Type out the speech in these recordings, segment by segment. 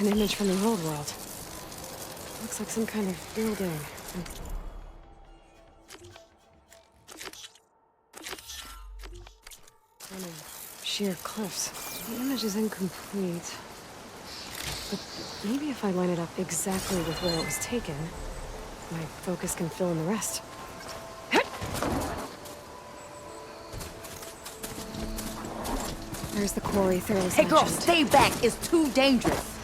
An image from the old world. Looks like some kind of building. Sheer cliffs. The image is incomplete. But maybe if I line it up exactly with where it was taken, my focus can fill in the rest. There's the quarry Therese Hey girl, mentioned. stay back. It's too dangerous.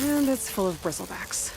And it's full of bristlebacks.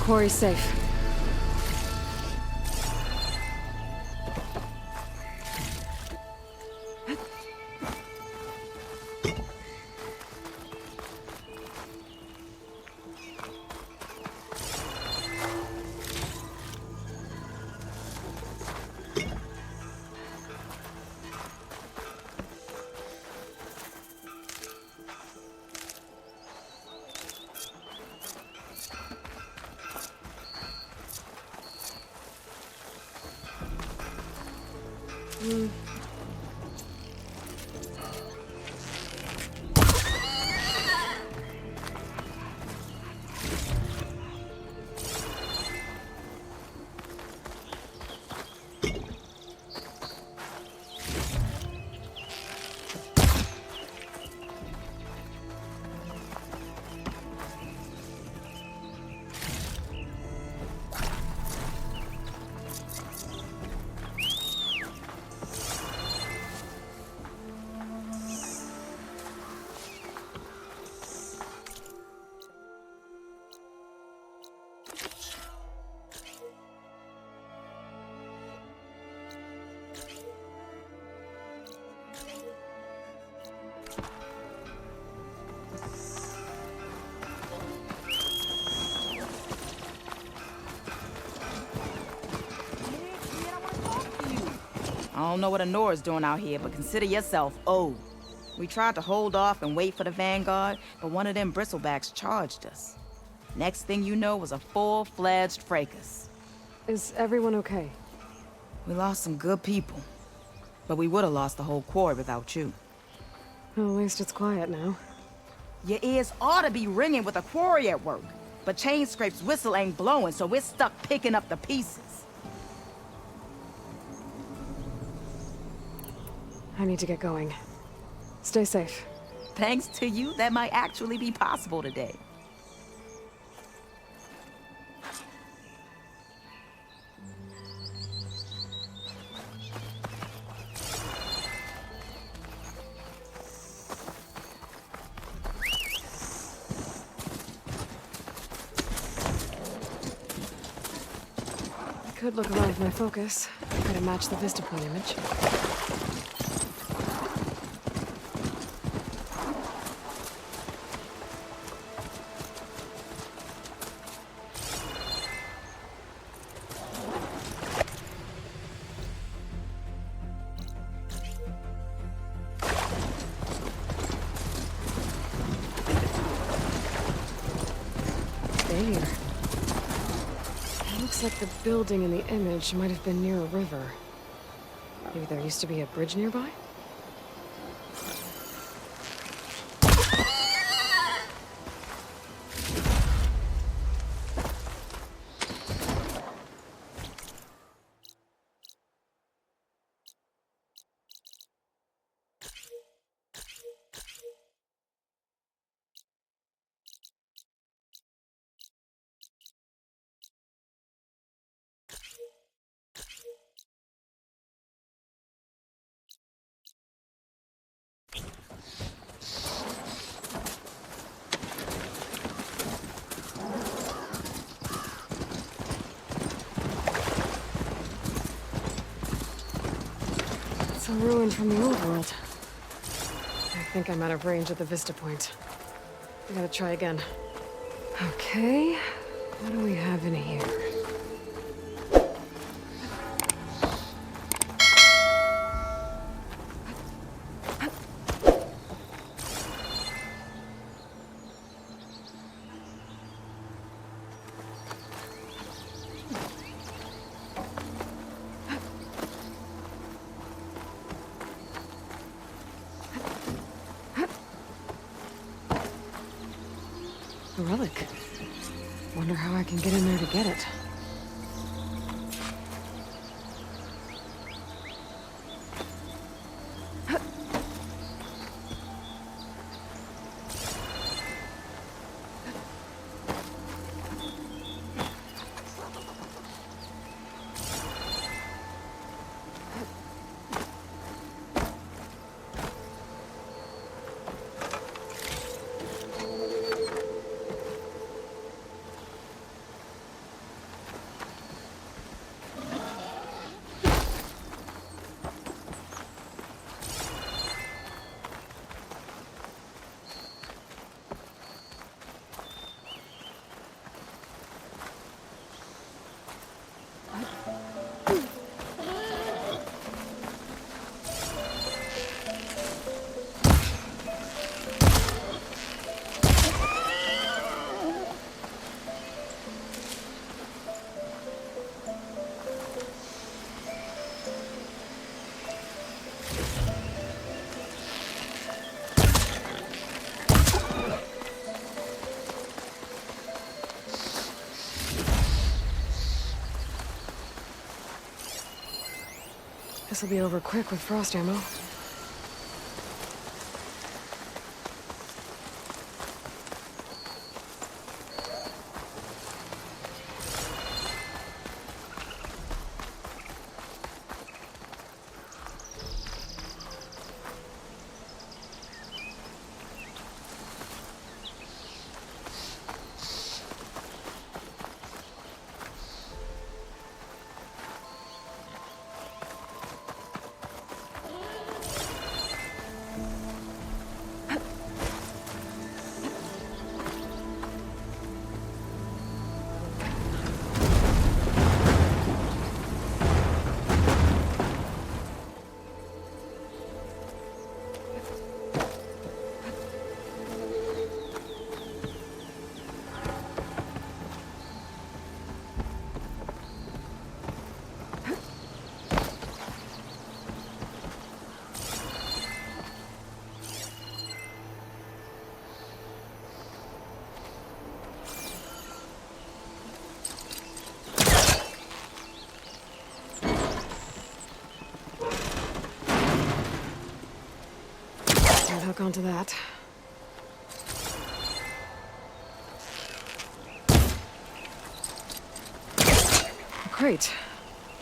Quarry's safe. I don't know what Honora's doing out here, but consider yourself owed. We tried to hold off and wait for the Vanguard, but one of them bristlebacks charged us. Next thing you know was a full-fledged fracas. Is everyone okay? We lost some good people, but we would have lost the whole quarry without you. Well, at least it's quiet now. Your ears ought to be ringing with a quarry at work, but Chain Scrape's whistle ain't blowing, so we're stuck picking up the pieces. I need to get going. Stay safe. Thanks to you, that might actually be possible today. I could look around with my focus. Try to match the vista point image. There. It looks like the building in the image might have been near a river. Maybe there used to be a bridge nearby? It's a ruin from the old world. I think I'm out of range at the vista point. I gotta try again. Okay, what do we have in here? A relic. Wonder how I can get in there to get it. This'll be over quick with frost ammo. Hook onto that. Great.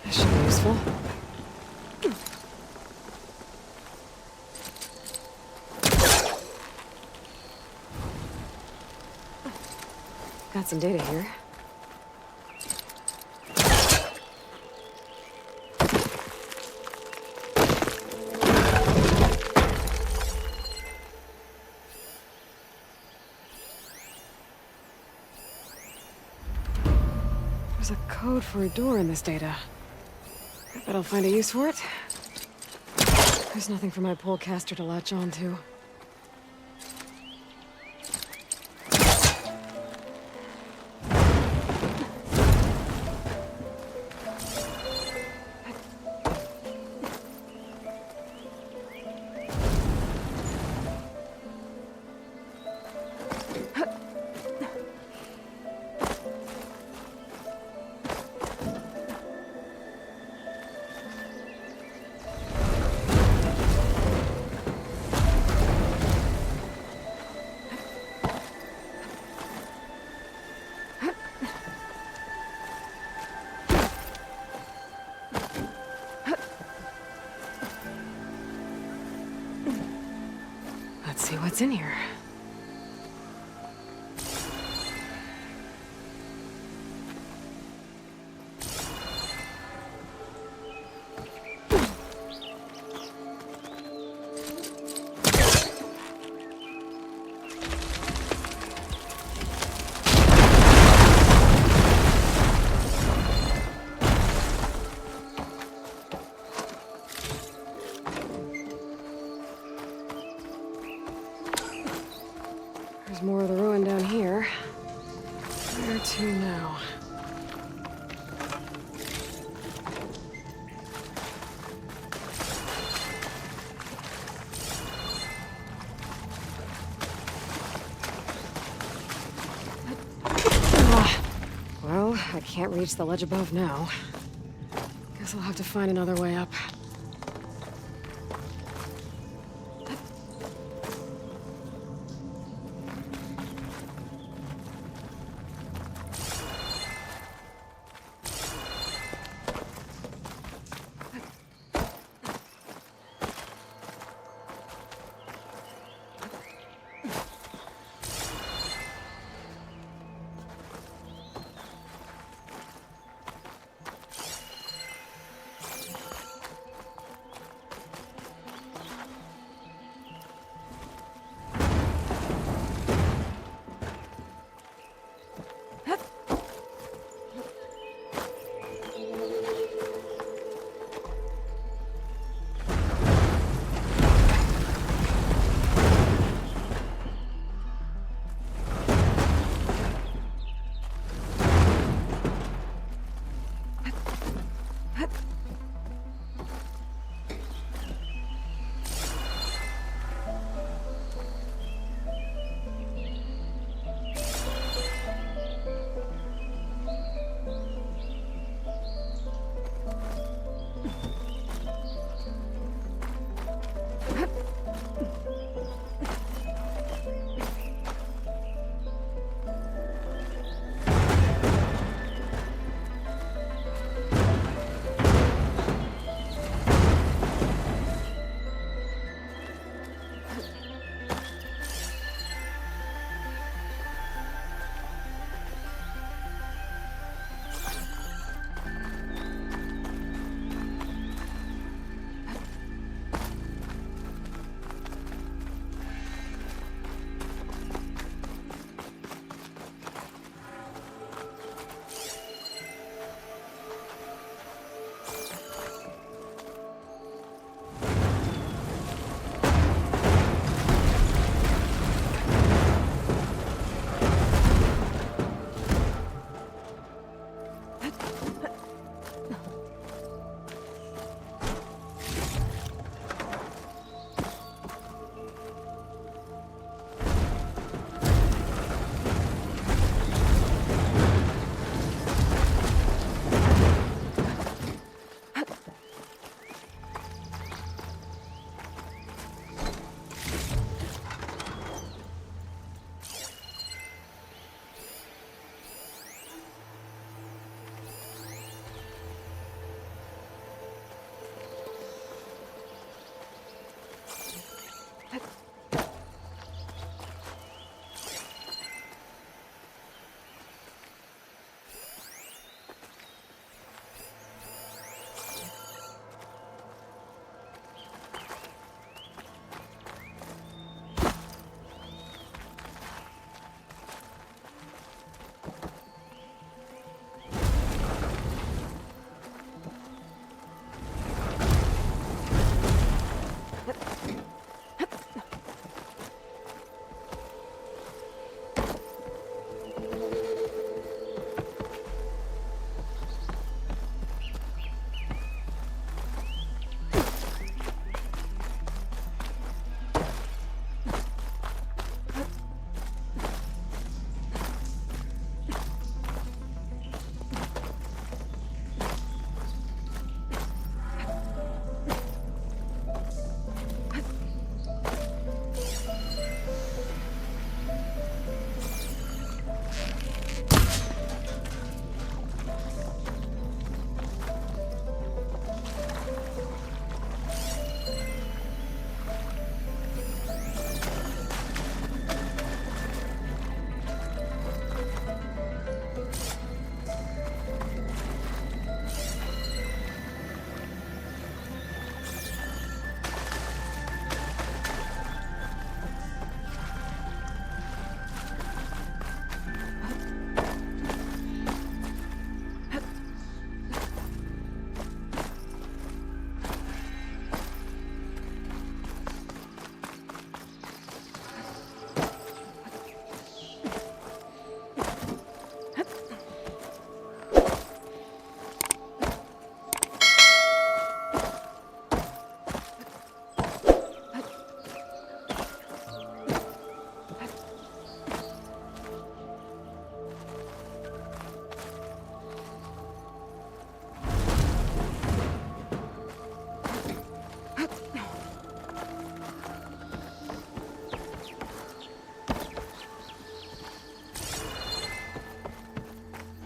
That should be useful. Got some data here. There's a code for a door in this data. I bet I'll find a use for it. There's nothing for my polecaster to latch onto. Let's see what's in here. There's more of the ruin down here. Where to now? Well, I can't reach the ledge above now. Guess I'll have to find another way up.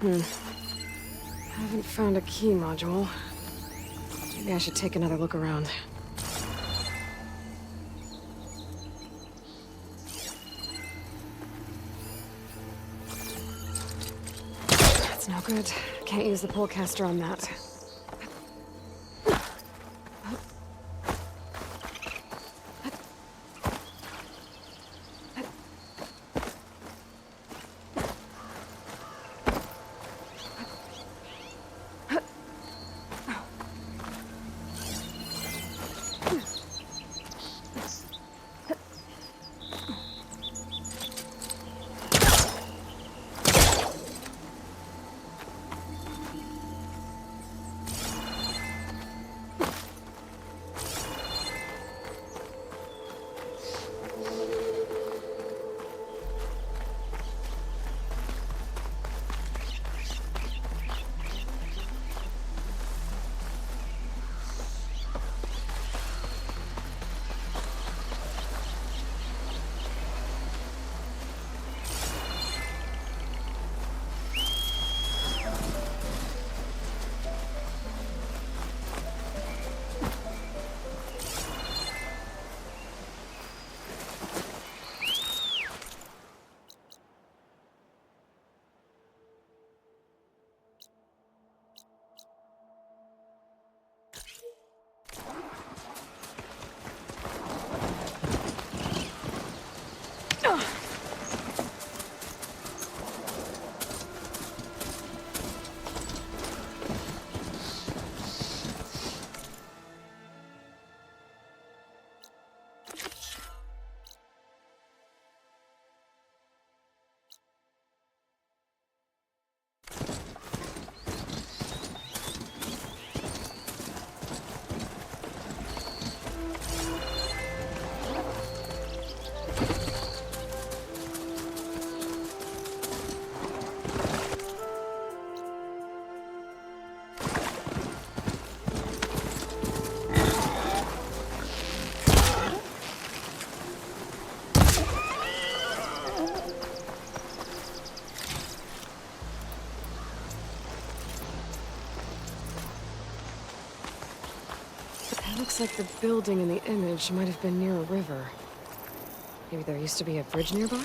Haven't found a key module. Maybe I should take another look around. That's no good. Can't use the pullcaster on that. Looks like the building in the image might have been near a river. Maybe there used to be a bridge nearby?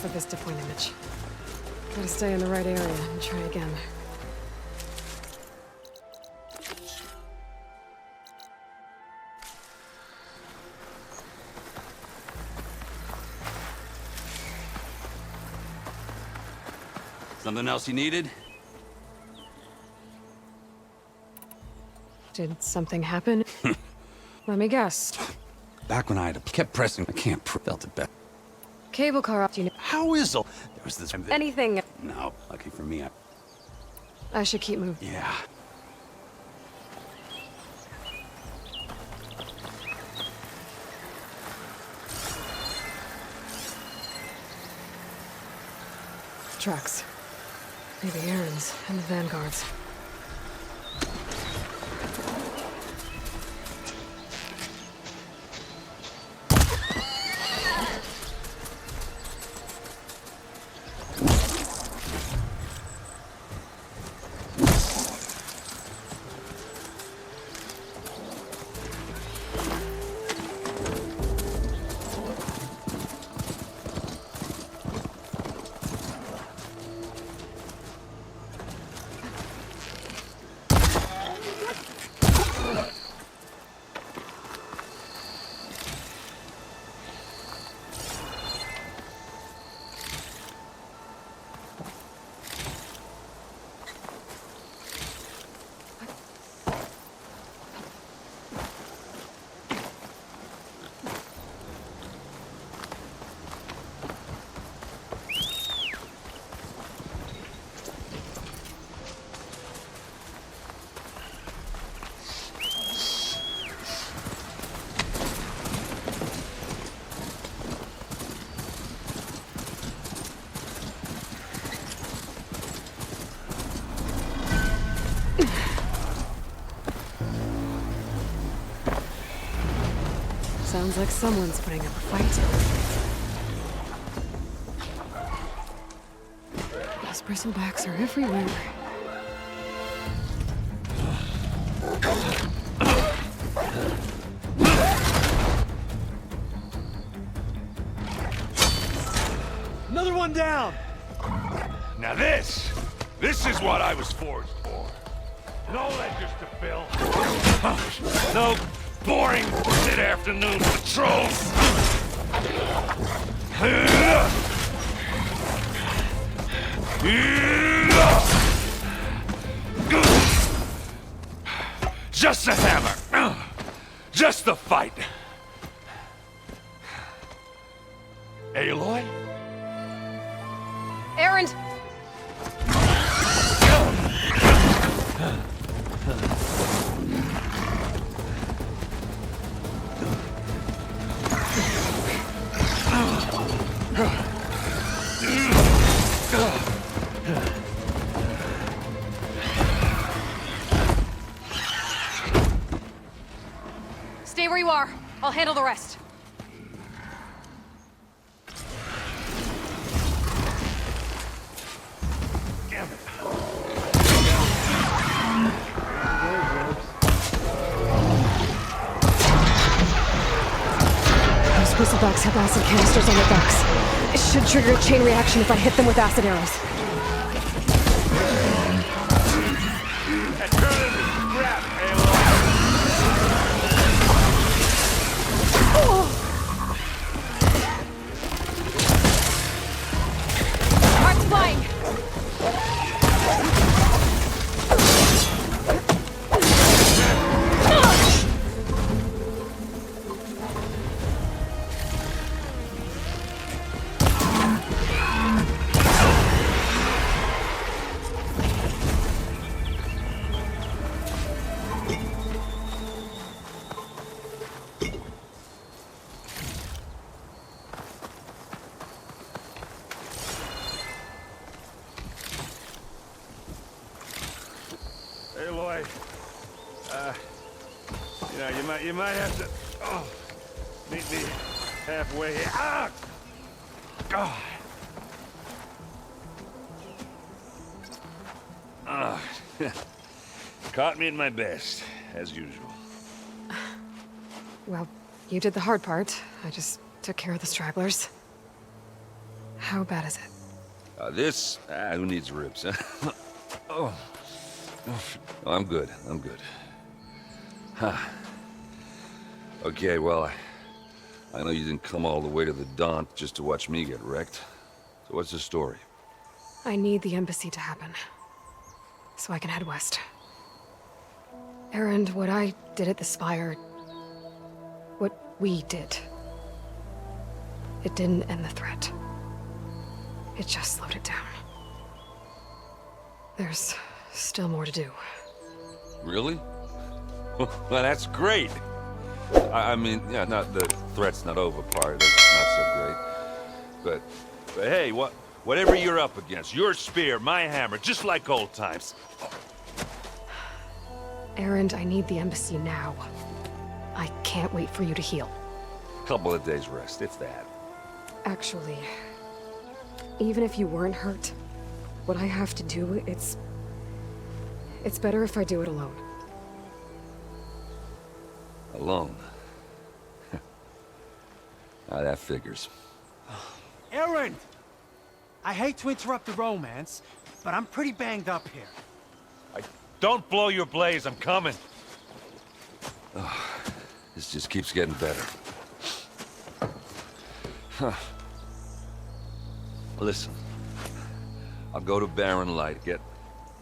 The Vista Point image. Gotta stay in the right area and try again. Something else you needed? Did something happen? Let me guess. Back when I kept pressing, I can't felt it better. Cable car up, you know. How is it? There was this. Anything. No, lucky for me. I should keep moving. Yeah. Trucks. Maybe errands and the vanguards. Sounds like someone's putting up a fight. Those bristlebacks are everywhere. Another one down! Now this is what I was forged for. No ledgers to fill. No boring mid-afternoon patrols. Just a hammer. Just the fight. Aloy? Erend! Stay where you are. I'll handle the rest. Damn it. Those bristlebacks have acid canisters on their backs. It should trigger a chain reaction if I hit them with acid arrows. And turn into scrap, Aloy. Heart's flying! Aloy, you might have to meet me halfway here. Ah! God. Caught me at my best, as usual. Well, you did the hard part. I just took care of the stragglers. How bad is it? Who needs ribs, huh? Oh, I'm good. Huh. Okay, well, I know you didn't come all the way to the Daunt just to watch me get wrecked. So what's the story? I need the embassy to happen, so I can head west. Erend, what I did at the Spire... what we did... it didn't end the threat. It just slowed it down. There's still more to do. Really? Well, that's great. I mean, yeah, not the threat's not over part. That's not so great. But hey, whatever you're up against, your spear, my hammer, just like old times. Erend, I need the embassy now. I can't wait for you to heal. Couple of days rest, if that. Actually, even if you weren't hurt, what I have to do, it's better if I do it alone. Alone. Now that figures. Erend! I hate to interrupt the romance, but I'm pretty banged up here. Don't blow your blaze, I'm coming. This just keeps getting better. Huh. Listen, I'll go to Barren Light, get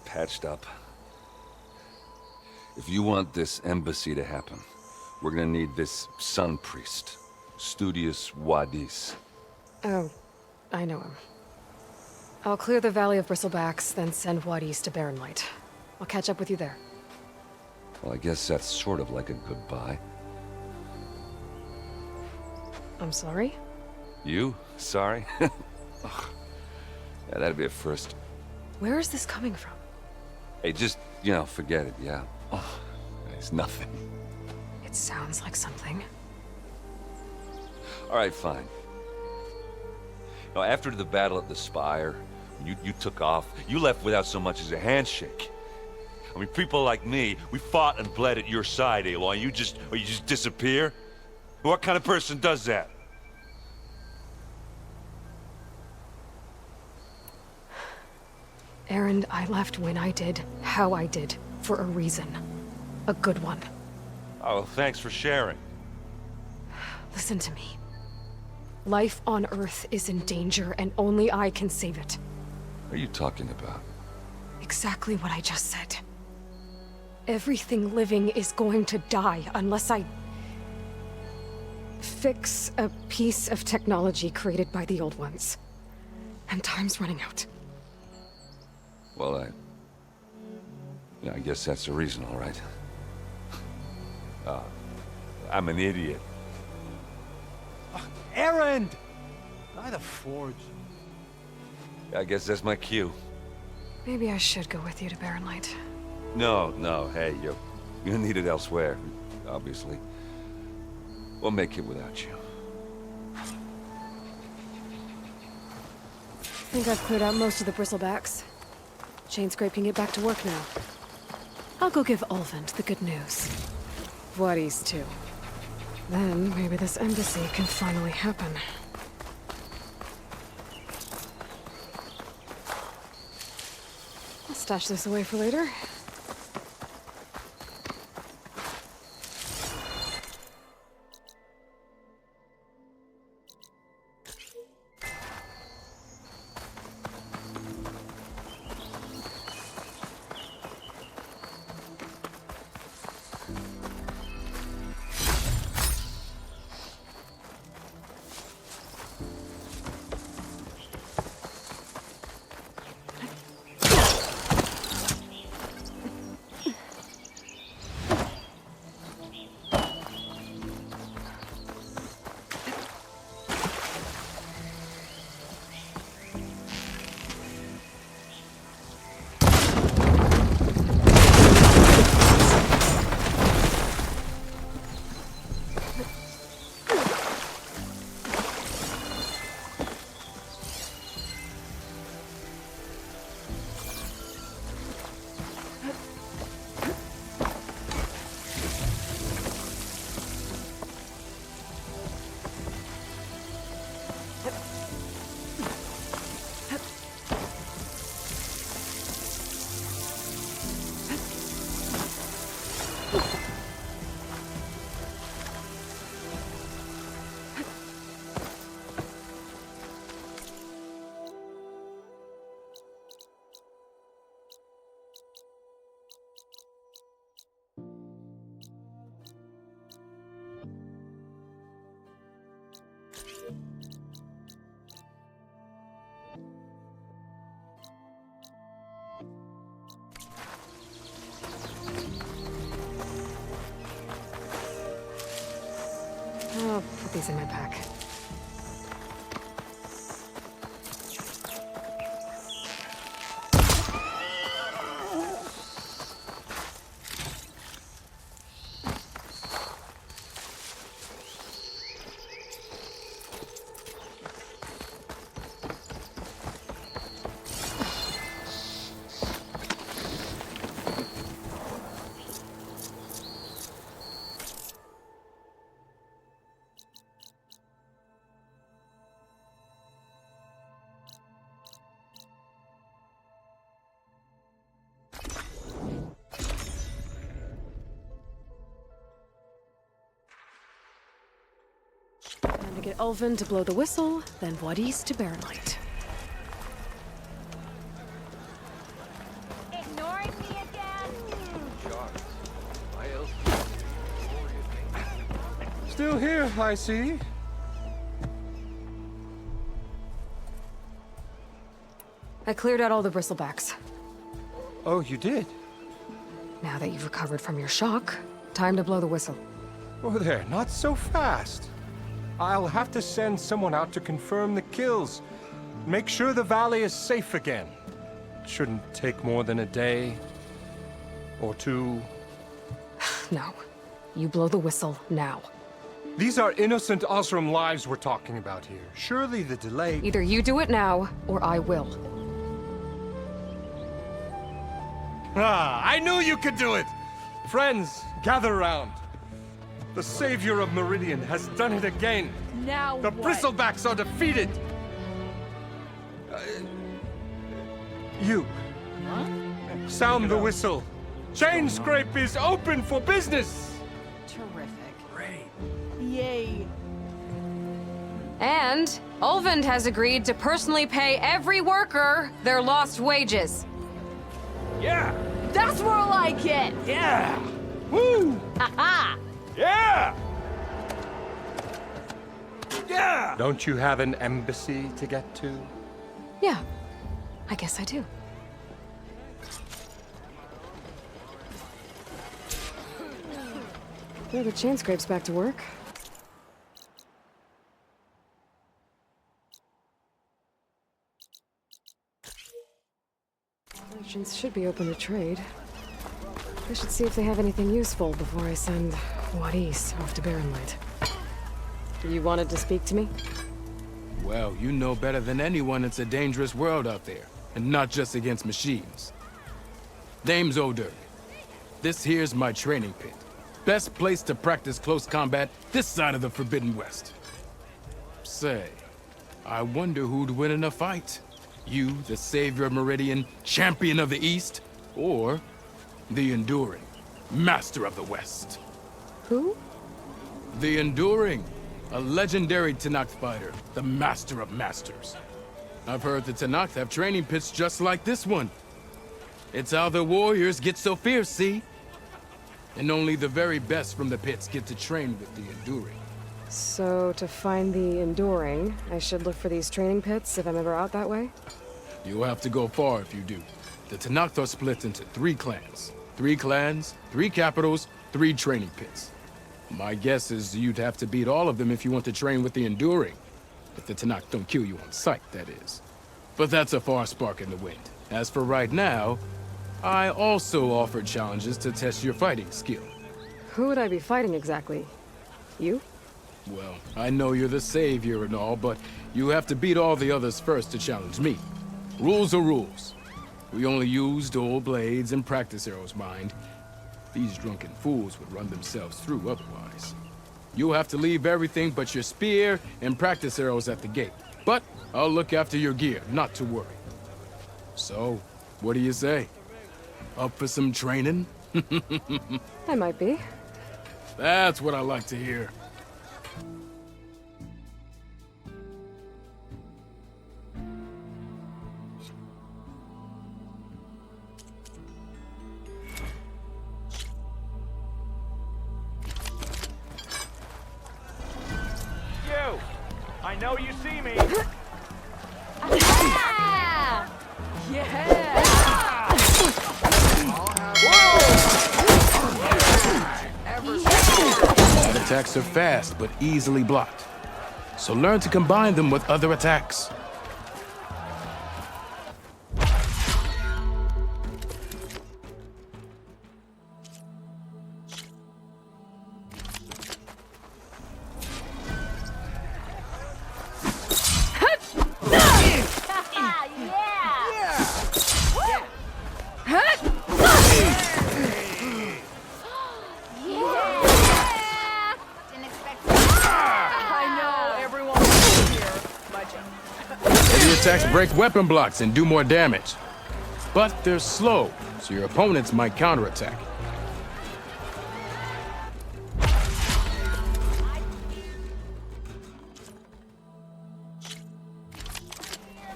patched up. If you want this embassy to happen, we're gonna need this sun priest, Studious Wadis. Oh, I know him. I'll clear the Valley of Bristlebacks, then send Wadis to Barren Light. I'll catch up with you there. Well, I guess that's sort of like a goodbye. I'm sorry? You? Sorry? Ugh. Yeah, that'd be a first. Where is this coming from? Hey, just, forget it, yeah? Oh, it's nothing. It sounds like something. All right, fine. Now, after the battle at the Spire, you took off, you left without so much as a handshake. I mean, people like me, we fought and bled at your side, Aloy. You just disappear? What kind of person does that? Aaron, I left when I did, how I did, for a reason. A good one. Oh, well, thanks for sharing. Listen to me. Life on Earth is in danger, and only I can save it. What are you talking about? Exactly what I just said. Everything living is going to die unless I fix a piece of technology created by the old ones. And time's running out. Well, yeah, I guess that's the reason, all right. I'm an idiot. Aaron! By the forge. I guess that's my cue. Maybe I should go with you to Barren Light. No, hey, you're needed elsewhere, obviously. We'll make it without you. Think I've cleared out most of the bristlebacks. Chain Scrape can get back to work now. I'll go give Ulvund the good news. Voorhees, too. Then, maybe this embassy can finally happen. I'll stash this away for later. I'll put these in my pack. Time to get Ulvund to blow the whistle, then Voorhees to Barren Light. Ignoring me again? Still here, I see. I cleared out all the bristlebacks. Oh, you did? Now that you've recovered from your shock, time to blow the whistle. Oh, there, not so fast. I'll have to send someone out to confirm the kills. Make sure the valley is safe again. Shouldn't take more than a day or two. No. You blow the whistle now. These are innocent Osram lives we're talking about here. Surely the delay... Either you do it now, or I will. Ah, I knew you could do it! Friends, gather around. The savior of Meridian has done it again. Now The Bristlebacks are defeated! You. Sound the whistle. Chain Scrape is open for business! Terrific. Great. Yay. And Ulvund has agreed to personally pay every worker their lost wages. Yeah! That's more like it! Yeah! Woo! Ha-ha! Yeah! Yeah! Don't you have an embassy to get to? Yeah, I guess I do. Well, the chain scrape's back to work. Merchants should be open to trade. I should see if they have anything useful before I send Wadis off to Barrenlight. You wanted to speak to me? Well, you know better than anyone it's a dangerous world out there, and not just against machines. Name's O'Dur. This here's my training pit. Best place to practice close combat this side of the Forbidden West. Say, I wonder who'd win in a fight. You, the savior of Meridian, champion of the East, or the Enduring, master of the West. Who? The Enduring, a legendary Tenakth fighter, the master of masters. I've heard the Tenakth have training pits just like this one. It's how the warriors get so fierce, see? And only the very best from the pits get to train with the Enduring. So, to find the Enduring, I should look for these training pits if I'm ever out that way? You'll have to go far if you do. The Tenakth are split into 3 clans. 3 clans, 3 capitals, 3 training pits. My guess is you'd have to beat all of them if you want to train with the Enduring. If the Tenakth don't kill you on sight, that is. But that's a far spark in the wind. As for right now, I also offer challenges to test your fighting skill. Who would I be fighting exactly? You? Well, I know you're the savior and all, but you have to beat all the others first to challenge me. Rules are rules. We only use dual blades and practice arrows, mind. These drunken fools would run themselves through otherwise. You'll have to leave everything but your spear and practice arrows at the gate. But I'll look after your gear, not to worry. So, what do you say? Up for some training? I might be. That's what I like to hear. You! I know you see me! Ah! Yeah! That attacks are fast, but easily blocked. So learn to combine them with other attacks. Attacks break weapon blocks and do more damage. But they're slow, so your opponents might counterattack.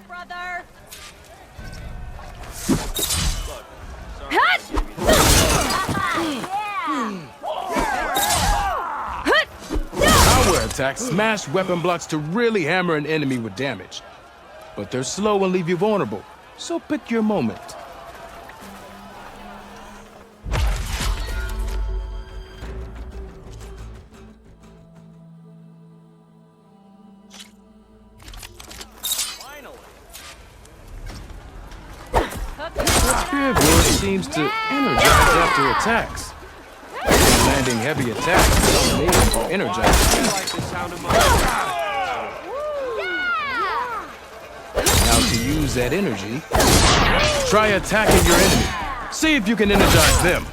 Brother! Power attacks smash weapon blocks to really hammer an enemy with damage. But they're slow and leave you vulnerable, so pick your moment. That spear of yours seems to energize after attacks. landing heavy attacks made to energize. Now to use that energy, try attacking your enemy. See if you can energize them.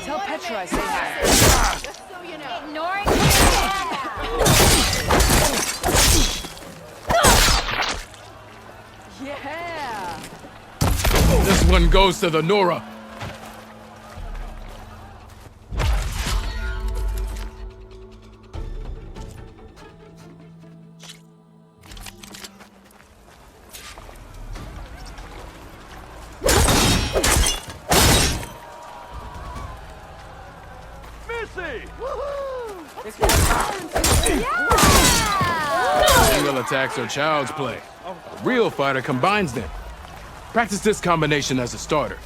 Tell Petra I say hi. Just so you know. Ignoring yeah. This one goes to the Nora. Single attacks are child's play. A real fighter combines them. Practice this combination as a starter.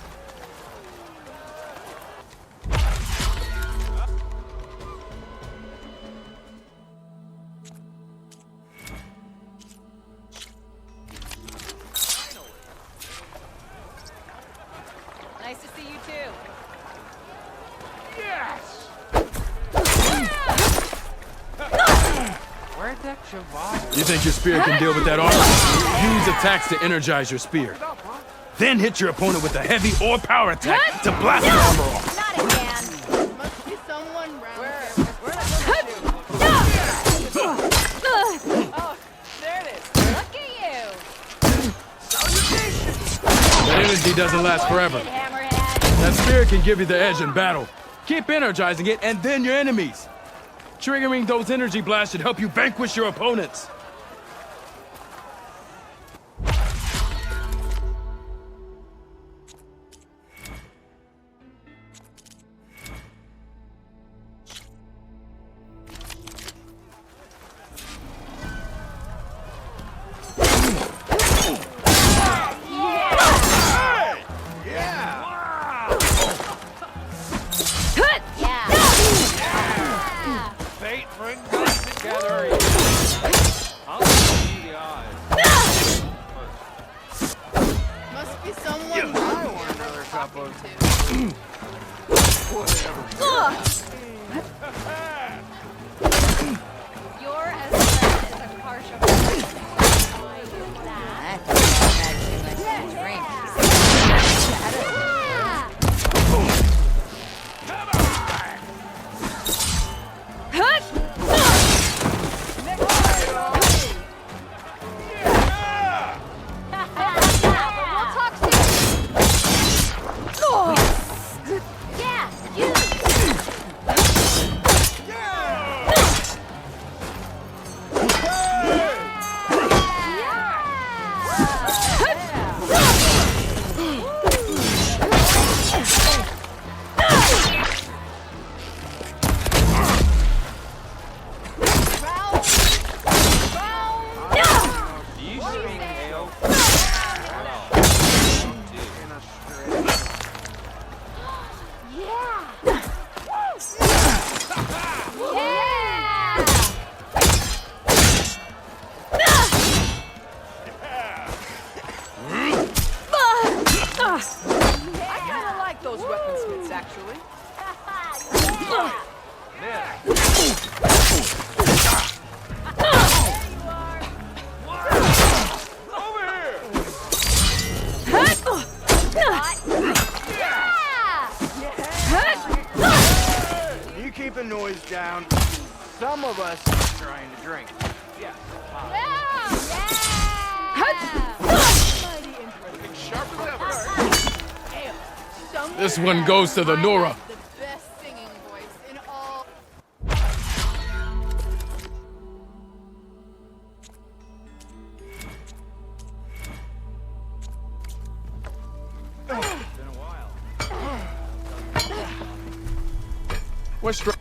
Nice to see you too. You think your spear can deal with that armor? Use attacks to energize your spear. Then hit your opponent with a heavy or power attack to blast their armor off. Not again. Must be someone round here. Oh, there it is. Look at you. That energy doesn't last forever. That spear can give you the edge in battle. Keep energizing it, and then your enemies. Triggering those energy blasts should help you vanquish your opponents. Must be someone I want another cup of You're as bad as a car show. Those weaponsmiths, actually. Over here! the noise down. Some of us are trying to drink. Yeah. Sharp as ever. This one goes to the Nora. The best singing voice in all. What's straight?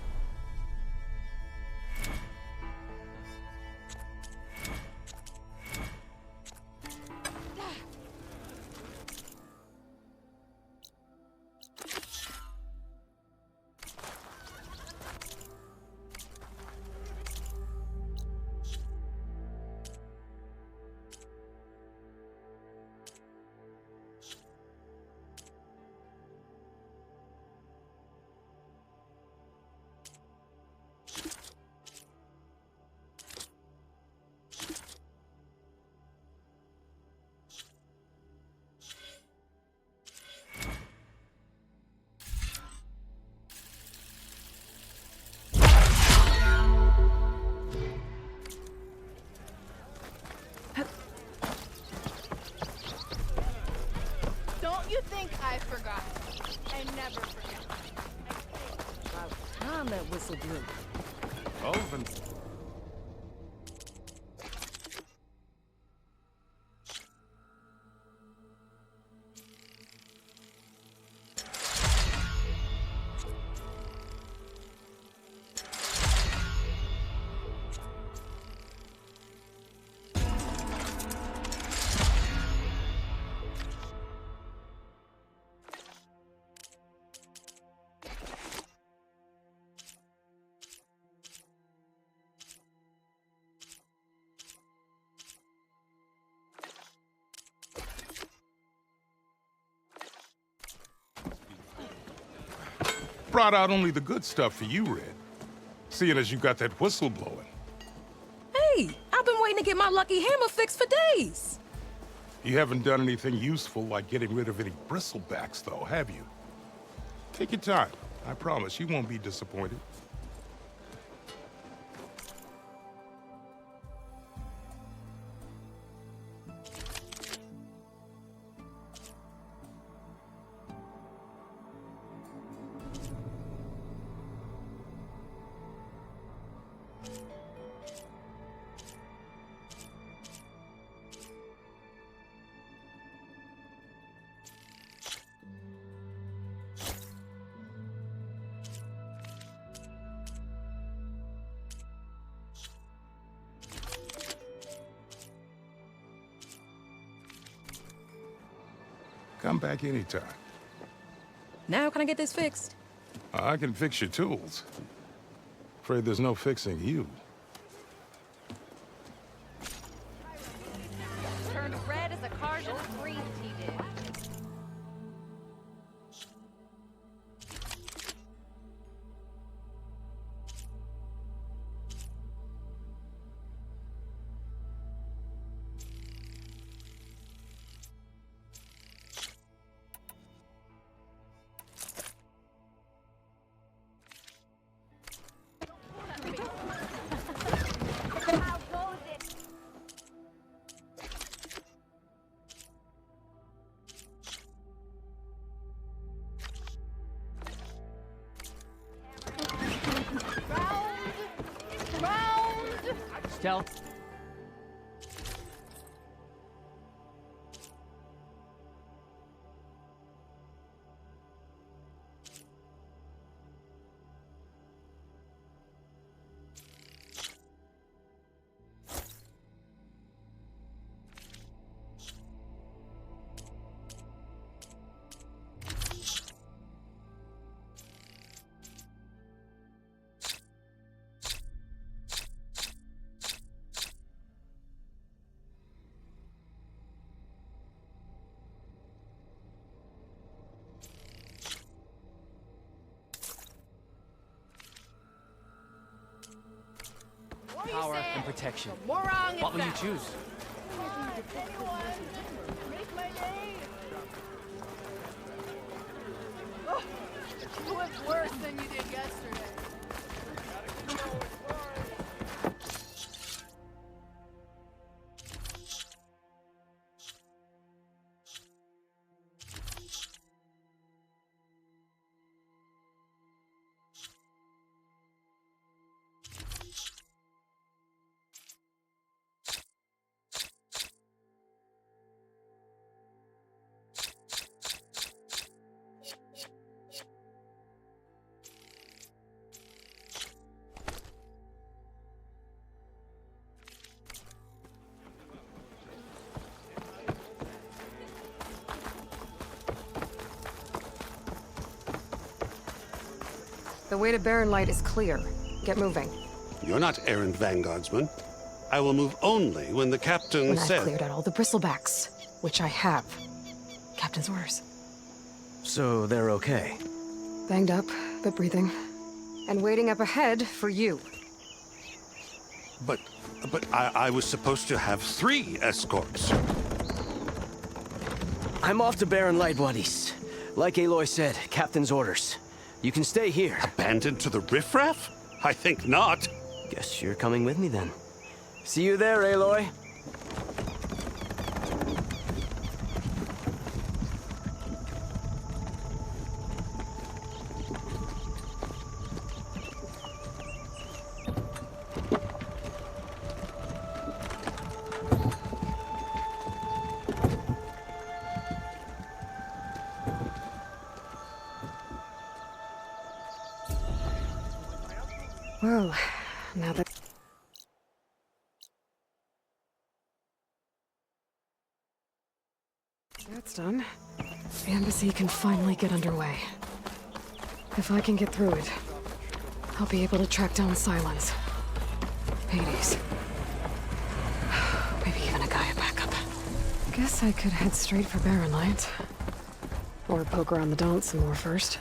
Don't you think I forgot? I never forget. Time that whistle blew. Olvin. Brought out only the good stuff for you, Red. Seeing as you got that whistle blowing. Hey, I've been waiting to get my lucky hammer fixed for days. You haven't done anything useful like getting rid of any bristlebacks, though, have you? Take your time. I promise you won't be disappointed. Come back anytime. Now can I get this fixed? I can fix your tools. Afraid there's no fixing you. Turned red as a car just breathed, he did. Tell. Power and protection. What will you choose? You look worse than you did yesterday. The way to Barren Light is clear. Get moving. You're not errant vanguardsman. I will move only when the captain When says... I've cleared out all the bristlebacks, which I have. Captain's orders. So they're okay? Banged up, but breathing. And waiting up ahead for you. But I was supposed to have 3 escorts. I'm off to Barren Light, buddies. Like Aloy said, Captain's orders. You can stay here. Abandoned to the riffraff? I think not. Guess you're coming with me then. See you there, Aloy. Well, now that... That's done. The embassy can finally get underway. If I can get through it, I'll be able to track down Silence. Hades. Maybe even a Gaia backup. Guess I could head straight for Barren Light. Or poke around the Daunt some more first.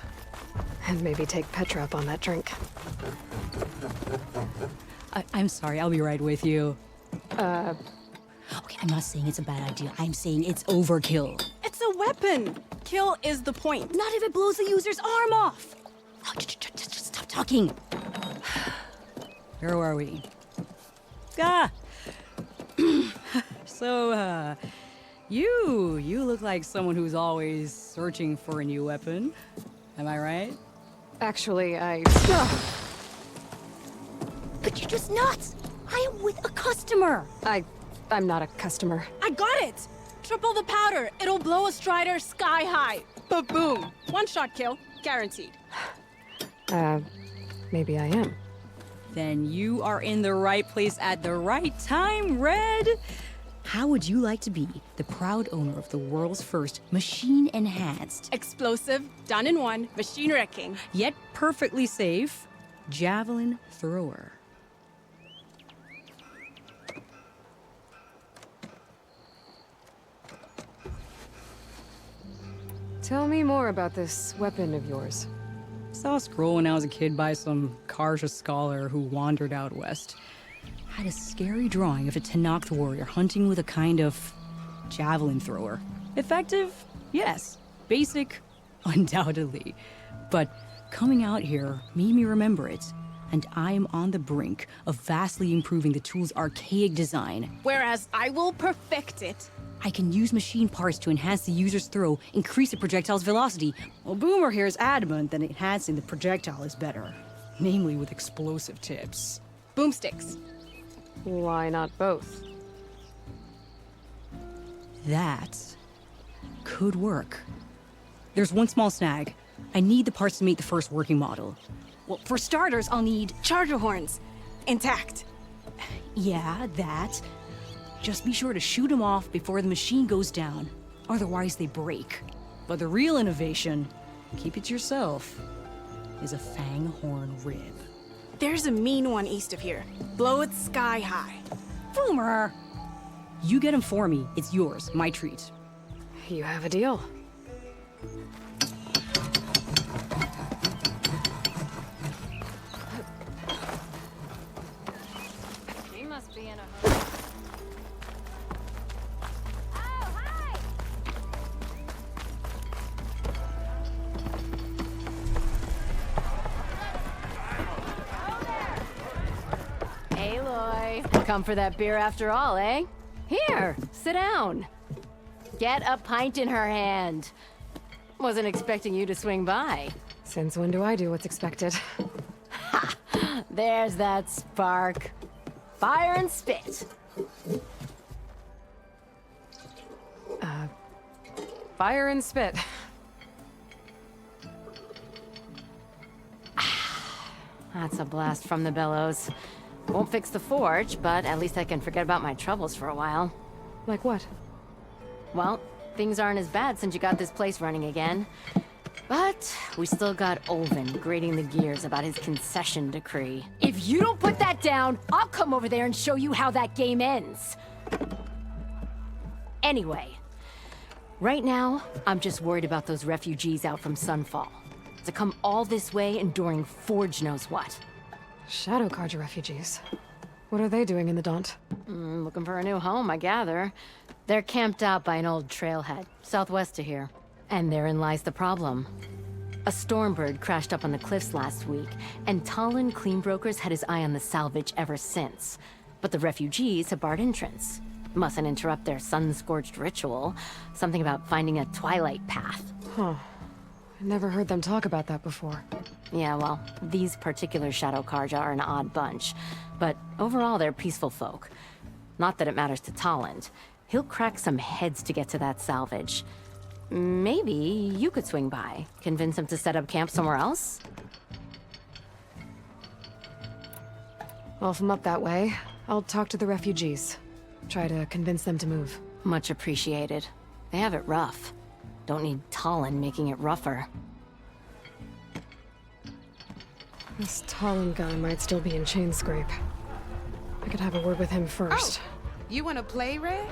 And maybe take Petra up on that drink. I'm sorry, I'll be right with you. Okay, I'm not saying it's a bad idea. I'm saying it's overkill. It's a weapon. Kill is the point. Not if it blows the user's arm off. Oh, just stop talking. Where were we? So, you look like someone who's always searching for a new weapon. Am I right? Actually, But you're just nuts. I am with a customer. I'm not a customer. I got it. Triple the powder. It'll blow a Strider sky high. Ba-boom. One-shot kill. Guaranteed. Maybe I am. Then you are in the right place at the right time, Red. How would you like to be the proud owner of the world's first machine-enhanced, Explosive, done in one, machine wrecking. yet perfectly safe, javelin thrower? Tell me more about this weapon of yours. Saw a scroll when I was a kid by some Karja scholar who wandered out west. Had a scary drawing of a Tenakth warrior hunting with a kind of javelin thrower. Effective? Yes. Basic? Undoubtedly. But coming out here made me remember it, and I am on the brink of vastly improving the tool's archaic design. Whereas I will perfect it. I can use machine parts to enhance the user's throw, increase the projectile's velocity. Well, Boomer here is adamant that enhancing the projectile is better, namely with explosive tips. Boomsticks. Why not both? That could work. There's one small snag. I need the parts to make the first working model. Well, for starters, I'll need charger horns. Intact. Yeah, that. Just be sure to shoot them off before the machine goes down. Otherwise, they break. But the real innovation, keep it to yourself, is a fang horn rib. There's a mean one east of here. Blow it sky high. Boomer! You get him for me. It's yours. My treat. You have a deal. She must be in a hurry. Aloy, come for that beer after all, eh? Here, sit down. Get a pint in her hand. Wasn't expecting you to swing by. Since when do I do what's expected? Ha! There's that spark. Fire and spit. Fire and spit. That's a blast from the bellows. Won't fix the forge, but at least I can forget about my troubles for a while. Like what? Well, things aren't as bad since you got this place running again. But we still got Olvin grating the gears about his concession decree. If you don't put that down, I'll come over there and show you how that game ends. Anyway, right now, I'm just worried about those refugees out from Sunfall. To come all this way enduring Forge knows what. Shadow Carja refugees. What are they doing in the Daunt? Looking for a new home, I gather. They're camped out by an old trailhead, southwest of here. And therein lies the problem. A Stormbird crashed up on the cliffs last week, and Talon Cleanbrokers had his eye on the salvage ever since. But the refugees have barred entrance. Mustn't interrupt their sun-scorched ritual. Something about finding a twilight path. Huh. I never heard them talk about that before. Yeah, well, these particular Shadow Carja are an odd bunch. But overall, they're peaceful folk. Not that it matters to Talon. He'll crack some heads to get to that salvage. Maybe you could swing by, convince him to set up camp somewhere else? Well, if I'm up that way, I'll talk to the refugees. Try to convince them to move. Much appreciated. They have it rough. Don't need Talon making it rougher. This Talon guy might still be in Chainscrape. I could have a word with him first. Oh, you want to play, Red?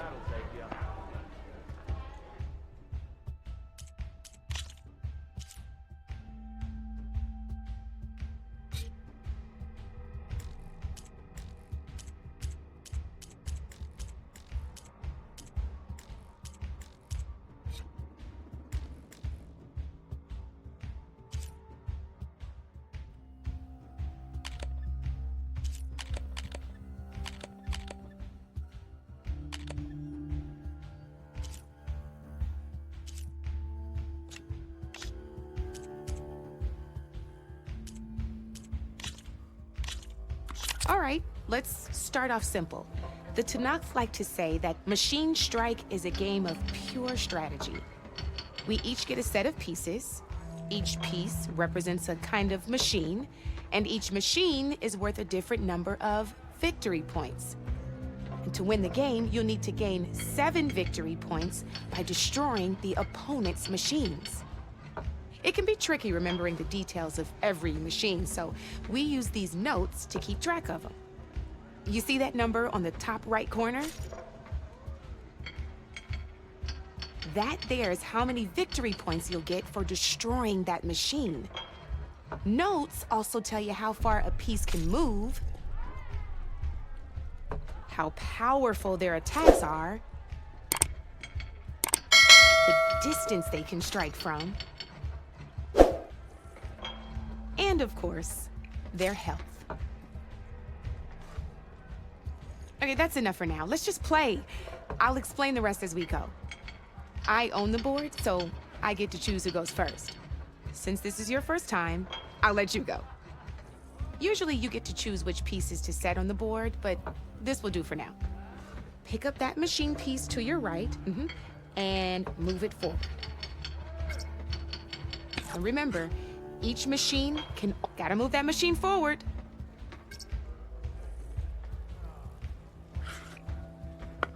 All right, let's start off simple. The Tanakh like to say that Machine Strike is a game of pure strategy. We each get a set of pieces. Each piece represents a kind of machine, and each machine is worth a different number of victory points. And to win the game, you'll need to gain 7 victory points by destroying the opponent's machines. It can be tricky remembering the details of every machine, so we use these notes to keep track of them. You see that number on the top right corner? That there is how many victory points you'll get for destroying that machine. Notes also tell you how far a piece can move, how powerful their attacks are, the distance they can strike from, and of course, their health. Okay, that's enough for now. Let's just play. I'll explain the rest as we go. I own the board, so I get to choose who goes first. Since this is your first time, I'll let you go. Usually you get to choose which pieces to set on the board, but this will do for now. Pick up that machine piece to your right, and move it forward. And remember, each machine can... Gotta move that machine forward.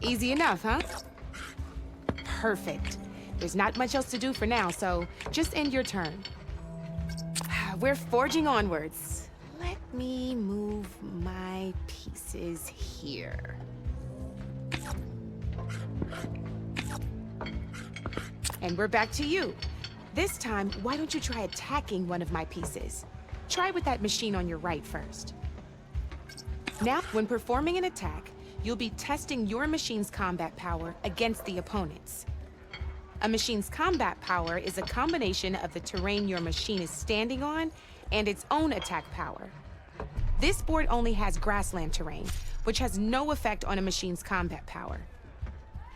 Easy enough, huh? Perfect. There's not much else to do for now, so just end your turn. We're forging onwards. Let me move my pieces here. And we're back to you. This time, why don't you try attacking one of my pieces? Try with that machine on your right first. Now, when performing an attack, you'll be testing your machine's combat power against the opponent's. A machine's combat power is a combination of the terrain your machine is standing on and its own attack power. This board only has grassland terrain, which has no effect on a machine's combat power.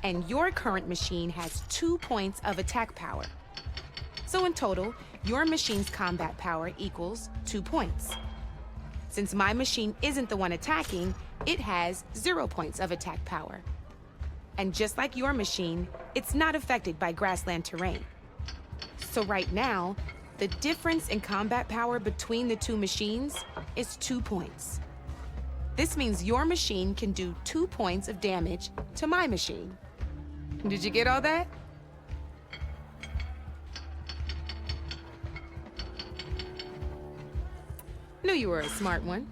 And your current machine has 2 points of attack power. So in total, your machine's combat power equals 2 points. Since my machine isn't the one attacking, it has 0 points of attack power. And just like your machine, it's not affected by grassland terrain. So right now, the difference in combat power between the two machines is 2 points. This means your machine can do 2 points of damage to my machine. Did you get all that? Knew you were a smart one.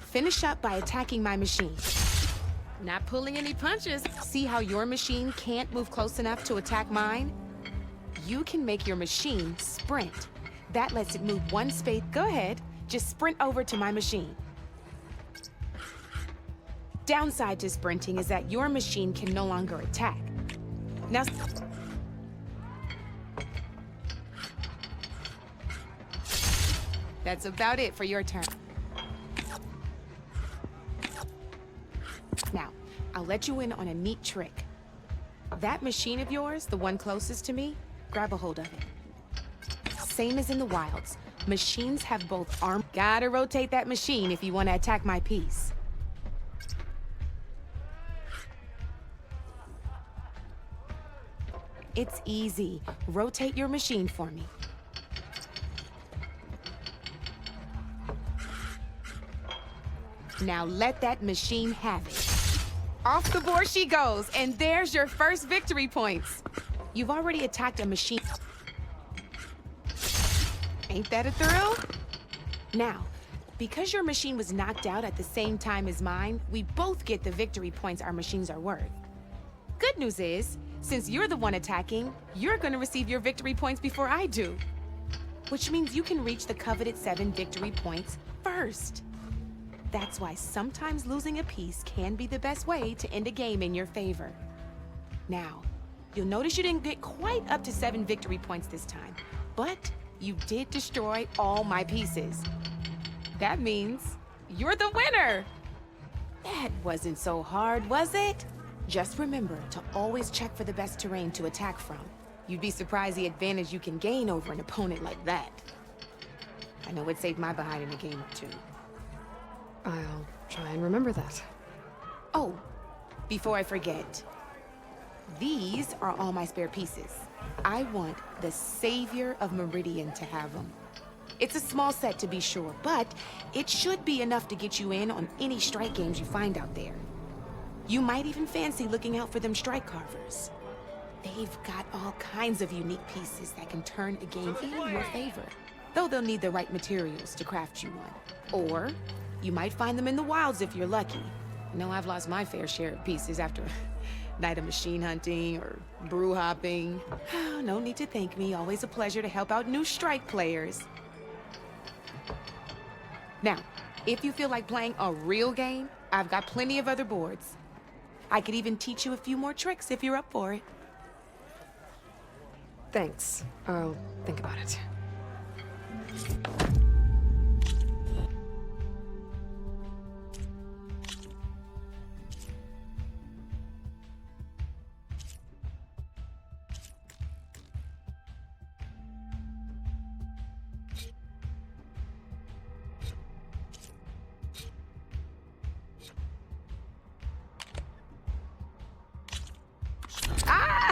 Finish up by attacking my machine. Not pulling any punches. See how your machine can't move close enough to attack mine? You can make your machine sprint. That lets it move one space. Go ahead, just sprint over to my machine. Downside to sprinting is that your machine can no longer attack. Now, that's about it for your turn. Now, I'll let you in on a neat trick. That machine of yours, the one closest to me, grab a hold of it. Same as in the wilds. Machines have both arms. Gotta rotate that machine if you want to attack my piece. It's easy. Rotate your machine for me. Now let that machine have it. Off the board she goes, and there's your first victory points. You've already attacked a machine. Ain't that a thrill? Now, because your machine was knocked out at the same time as mine, we both get the victory points our machines are worth. Good news is, since you're the one attacking, you're gonna receive your victory points before I do. Which means you can reach the coveted 7 victory points first. That's why sometimes losing a piece can be the best way to end a game in your favor. Now, you'll notice you didn't get quite up to 7 victory points this time, but you did destroy all my pieces. That means you're the winner! That wasn't so hard, was it? Just remember to always check for the best terrain to attack from. You'd be surprised the advantage you can gain over an opponent like that. I know it saved my behind in a game or two. I'll try and remember that. Oh, before I forget, these are all my spare pieces. I want the Savior of Meridian to have them. It's a small set to be sure, but it should be enough to get you in on any strike games you find out there. You might even fancy looking out for them strike carvers. They've got all kinds of unique pieces that can turn a game in your favor, though they'll need the right materials to craft you one. Or you might find them in the wilds if you're lucky. I know I've lost my fair share of pieces after a night of machine hunting or brew hopping. No need to thank me. Always a pleasure to help out new strike players. Now, if you feel like playing a real game, I've got plenty of other boards. I could even teach you a few more tricks if you're up for it. Thanks. I'll think about it.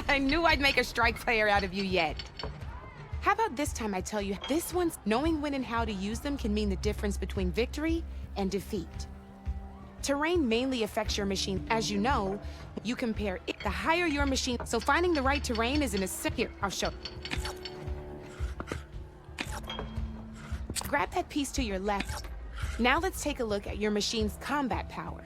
I knew I'd make a strike player out of you yet. How about this time I tell you, this one's knowing when and how to use them can mean the difference between victory and defeat. Terrain mainly affects your machine. As you know, you compare it, the higher your machine, so finding the right terrain is an essential. Here, I'll show. Grab that piece to your left. Now let's take a look at your machine's combat power.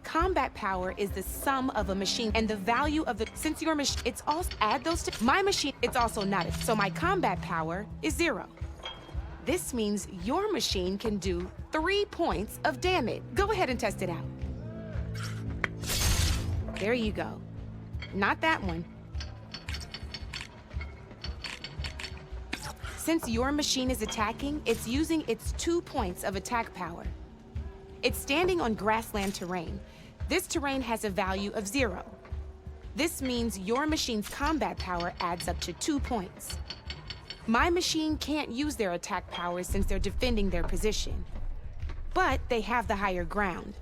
Combat power is the sum of a machine and the value of the, since your machine, it's also, add those to my machine, it's also not, so my combat power is 0. This means your machine can do 3 points of damage. Go ahead and test it out. There you go. Not that one. Since your machine is attacking, it's using its 2 points of attack power. It's standing on grassland terrain. This terrain has a value of 0. This means your machine's combat power adds up to 2 points. My machine can't use their attack powers since they're defending their position. But they have the higher ground.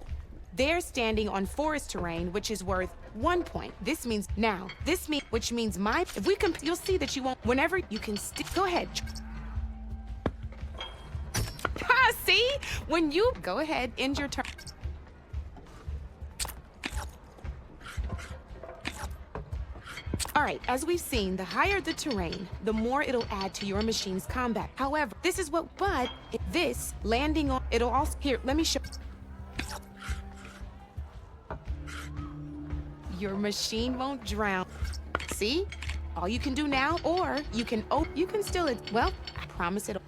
They're standing on forest terrain, which is worth 1 point. This means now, which means if we you'll see that you won't, whenever you can go ahead. See? When you, go ahead, end your turn. All right, as we've seen, the higher the terrain, the more it'll add to your machine's combat. However, this is what, but This, landing on, it'll also, here, let me show. Your machine won't drown. See? All you can do now, or you can still, well, I promise it'll.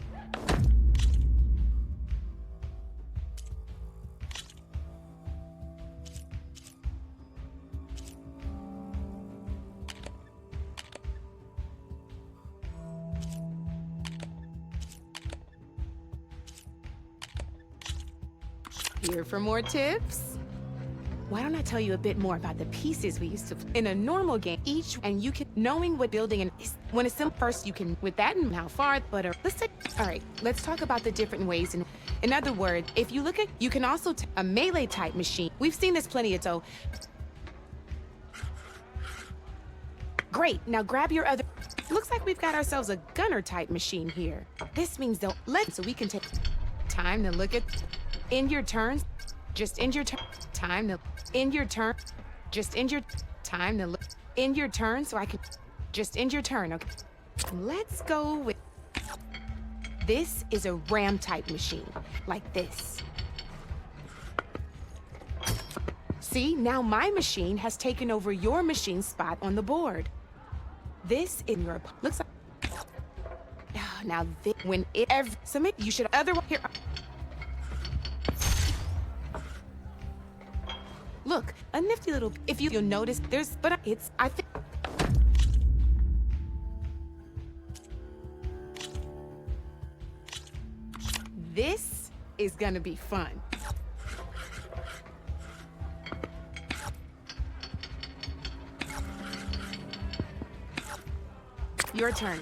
Here for more tips? Why don't I tell you a bit more about the pieces we used to in a normal game each, and you can knowing what building and when it's simple first you can with that and how far but let's take all right, let's talk about the different ways. And in other words, if you look at, you can also a melee type machine. We've seen this plenty of so great. Now grab your other. Looks like we've got ourselves a gunner type machine here. This means they'll let so we can take time to look at in your turns. Just end your turn. Time to end your turn. Just end your time to look. End your turn so I can just end your turn. Okay. Let's go with this is a ram type machine like this. See, now my machine has taken over your machine spot on the board. This in your looks like now this, when it ever submit you should other here. Look, a nifty little, if you'll notice, there's, but it's, I think. This is gonna be fun. Your turn.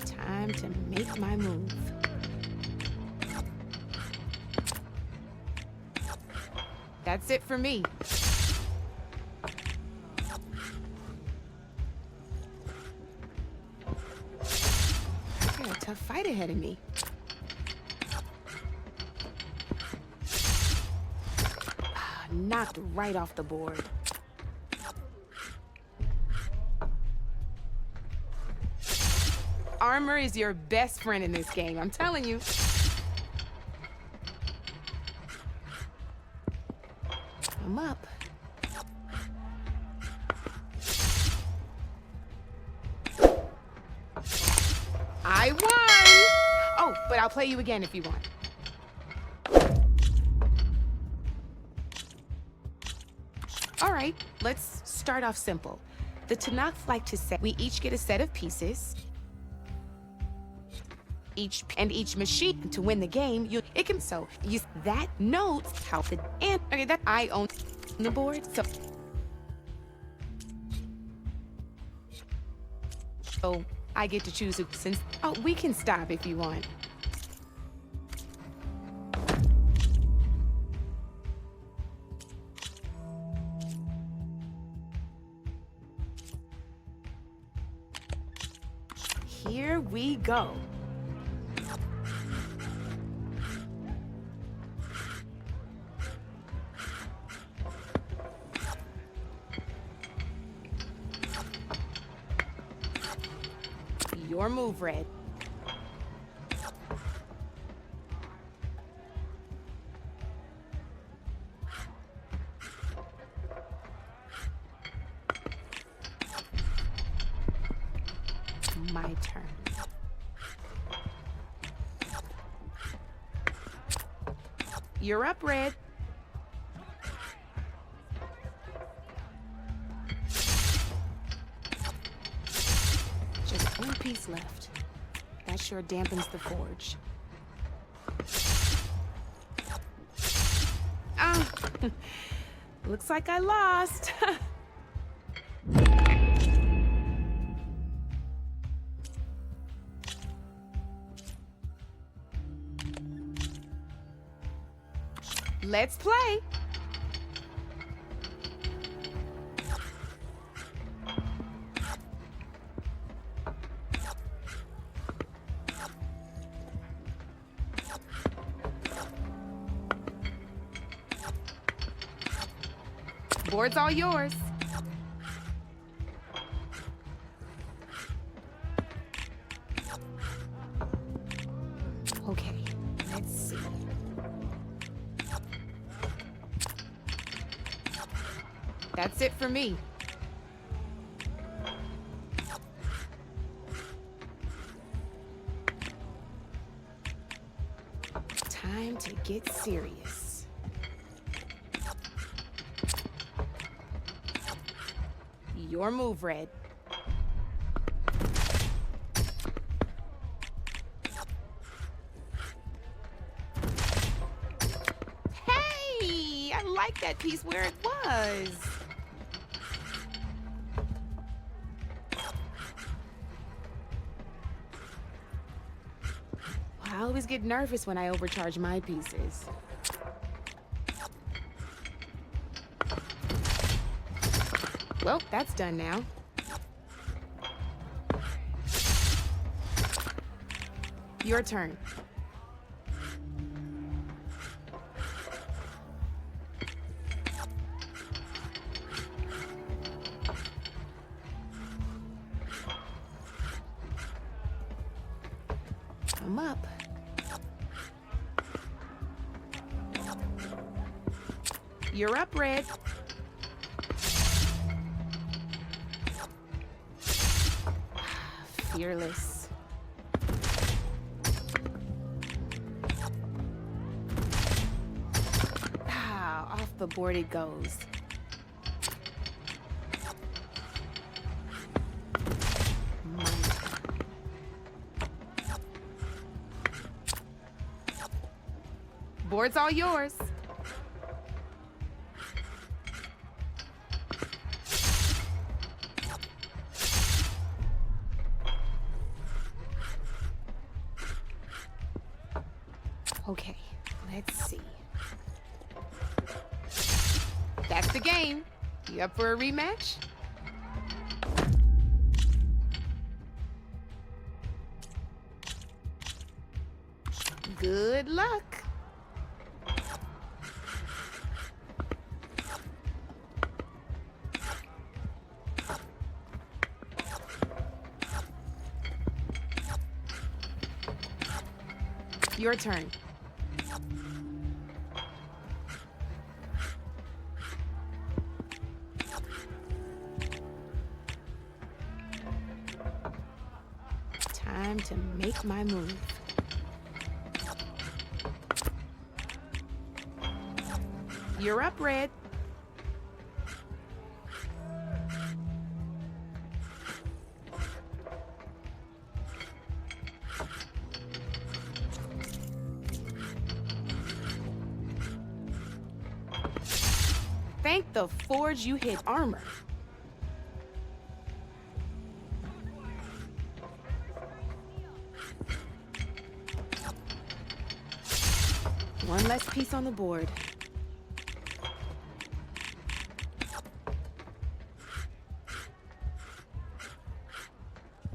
Time to make my move. That's it for me. I got a tough fight ahead of me. Knocked right off the board. Armor is your best friend in this game, I'm telling you. I'm up. I won! Oh, but I'll play you again if you want. All right, let's start off simple. The Tanakh like to say we each get a set of pieces. Each machine to win the game, it can so use that notes how the and okay that I own the board. So I get to choose it since we can stop if you want. Here we go. Your move, Red. My turn. You're up, Red. Just one piece left. That sure dampens the forge. Ah, looks like I lost. Let's play. Board's all yours. That's it for me. Time to get serious. Your move, Red. Hey! I like that piece where it was. I always get nervous when I overcharge my pieces. Well, that's done now. Your turn. I'm up. You're up, Red. Fearless. Off the board it goes. My turn. Board's all yours. Okay, let's see. That's the game. You up for a rematch? Good luck. Your turn. Time to make my move. You're up, Red. Thank the forge you hit armor. One less piece on the board.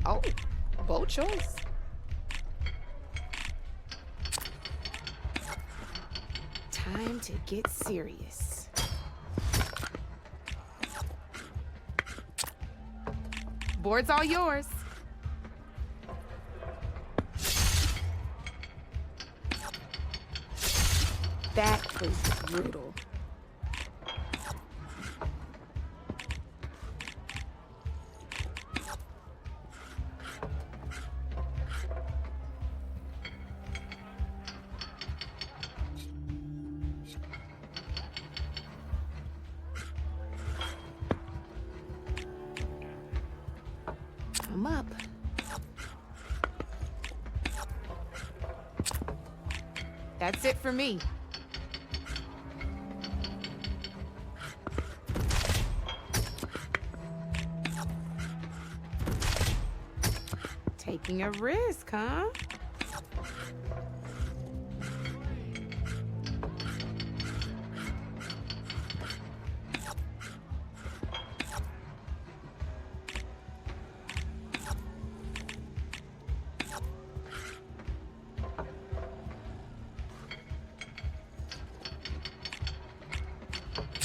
Oh, bold choice. Time to get serious. Board's all yours. That was brutal. I'm up. That's it for me. Taking a risk, huh?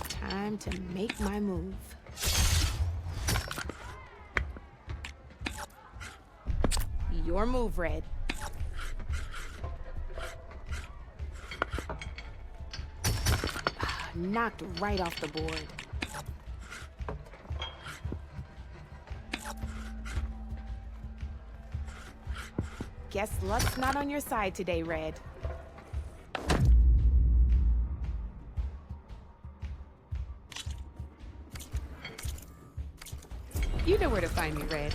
Time to make my move. Your move, Red. Knocked right off the board. Guess luck's not on your side today, Red. You know where to find me, Red.